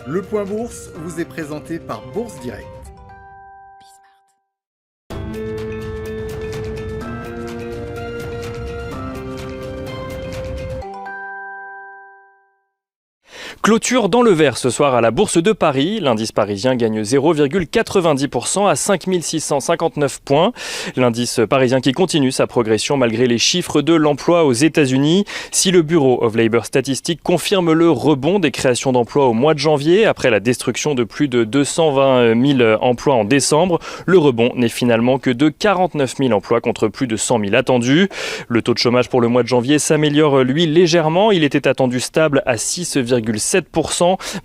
Le Point Bourse vous est présenté par Bourse Direct. Clôture dans le vert ce soir à la Bourse de Paris. L'indice parisien gagne 0,90% à 5659 points. L'indice parisien qui continue sa progression malgré les chiffres de l'emploi aux États-Unis. Si le Bureau of Labor Statistics confirme le rebond des créations d'emplois au mois de janvier, après la destruction de plus de 220 000 emplois en décembre, le rebond n'est finalement que de 49 000 emplois contre plus de 100 000 attendus. Le taux de chômage pour le mois de janvier s'améliore lui légèrement. Il était attendu stable à 6,7%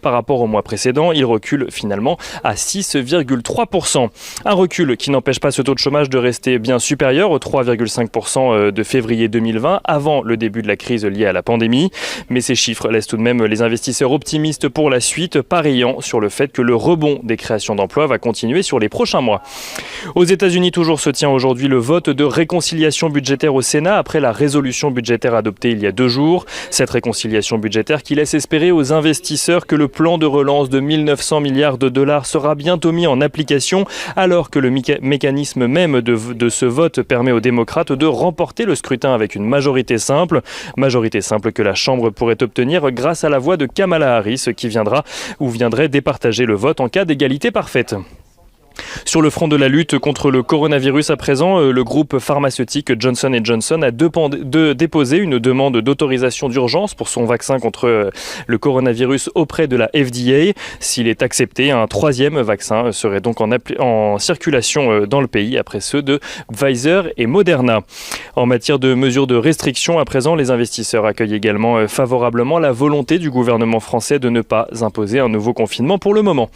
par rapport au mois précédent. Il recule finalement à 6,3%. Un recul qui n'empêche pas ce taux de chômage de rester bien supérieur aux 3,5% de février 2020 avant le début de la crise liée à la pandémie. Mais ces chiffres laissent tout de même les investisseurs optimistes pour la suite, pariant sur le fait que le rebond des créations d'emplois va continuer sur les prochains mois. Aux États-Unis toujours se tient aujourd'hui le vote de réconciliation budgétaire au Sénat après la résolution budgétaire adoptée il y a 2 jours. Cette réconciliation budgétaire qui laisse espérer aux investisseurs que le plan de relance de 1 900 milliards de dollars sera bientôt mis en application, alors que le mécanisme même de ce vote permet aux démocrates de remporter le scrutin avec une majorité simple que la Chambre pourrait obtenir grâce à la voix de Kamala Harris qui viendrait départager le vote en cas d'égalité parfaite. Sur le front de la lutte contre le coronavirus à présent, le groupe pharmaceutique Johnson & Johnson a déposé une demande d'autorisation d'urgence pour son vaccin contre le coronavirus auprès de la FDA. S'il est accepté, un 3e vaccin serait donc en circulation dans le pays après ceux de Pfizer et Moderna. En matière de mesures de restriction, à présent, les investisseurs accueillent également favorablement la volonté du gouvernement français de ne pas imposer un nouveau confinement pour le moment.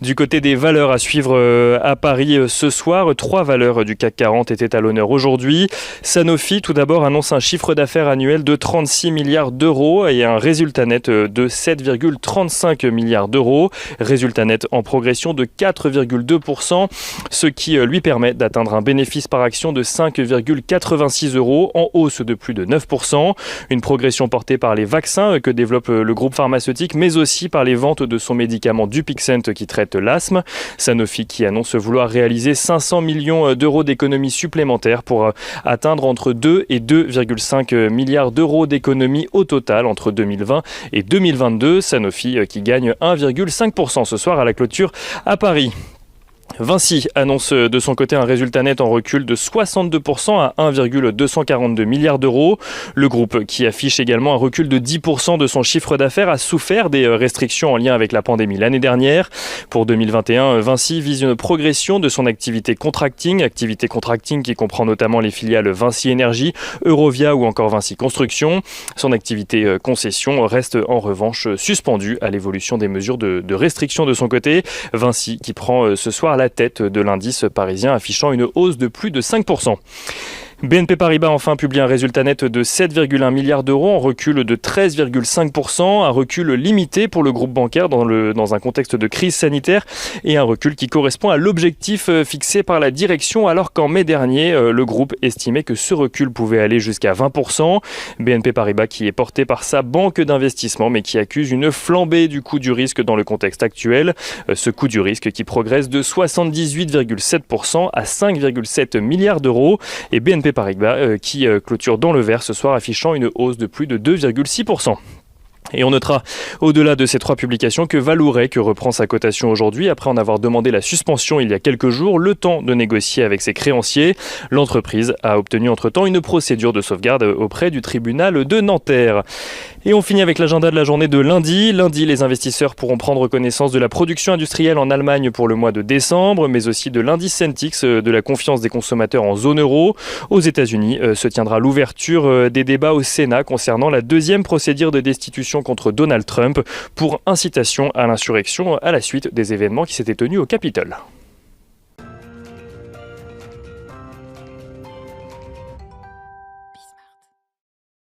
Du côté des valeurs à suivre à Paris ce soir, 3 valeurs du CAC 40 étaient à l'honneur aujourd'hui. Sanofi, tout d'abord, annonce un chiffre d'affaires annuel de 36 milliards d'euros et un résultat net de 7,35 milliards d'euros. Résultat net en progression de 4,2%, ce qui lui permet d'atteindre un bénéfice par action de 5,86 euros, en hausse de plus de 9%. Une progression portée par les vaccins que développe le groupe pharmaceutique, mais aussi par les ventes de son médicament Dupixent qui traite l'asthme. Sanofi qui annonce vouloir réaliser 500 millions d'euros d'économies supplémentaires pour atteindre entre 2 et 2,5 milliards d'euros d'économies au total entre 2020 et 2022. Sanofi qui gagne 1,5% ce soir à la clôture à Paris. Vinci annonce de son côté un résultat net en recul de 62% à 1,242 milliards d'euros. Le groupe, qui affiche également un recul de 10% de son chiffre d'affaires, a souffert des restrictions en lien avec la pandémie l'année dernière. Pour 2021, Vinci vise une progression de son activité contracting qui comprend notamment les filiales Vinci Énergie, Eurovia ou encore Vinci Construction. Son activité concession reste en revanche suspendue à l'évolution des mesures de restriction de son côté. Vinci qui prend ce soir la tête de l'indice parisien affichant une hausse de plus de 5%. BNP Paribas enfin publie un résultat net de 7,1 milliards d'euros en recul de 13,5%, un recul limité pour le groupe bancaire dans un contexte de crise sanitaire et un recul qui correspond à l'objectif fixé par la direction alors qu'en mai dernier, le groupe estimait que ce recul pouvait aller jusqu'à 20%. BNP Paribas qui est porté par sa banque d'investissement mais qui accuse une flambée du coût du risque dans le contexte actuel. Ce coût du risque qui progresse de 78,7% à 5,7 milliards d'euros et BNP Paribas qui clôture dans le vert ce soir affichant une hausse de plus de 2,6%. Et on notera, au-delà de ces 3 publications, que Vallourec reprend sa cotation aujourd'hui après en avoir demandé la suspension il y a quelques jours, le temps de négocier avec ses créanciers. L'entreprise a obtenu entre-temps une procédure de sauvegarde auprès du tribunal de Nanterre. Et on finit avec l'agenda de la journée de lundi. Lundi, les investisseurs pourront prendre connaissance de la production industrielle en Allemagne pour le mois de décembre, mais aussi de l'indice Centix de la confiance des consommateurs en zone euro. Aux États-Unis se tiendra l'ouverture des débats au Sénat concernant la 2e procédure de destitution contre Donald Trump pour incitation à l'insurrection à la suite des événements qui s'étaient tenus au Capitole.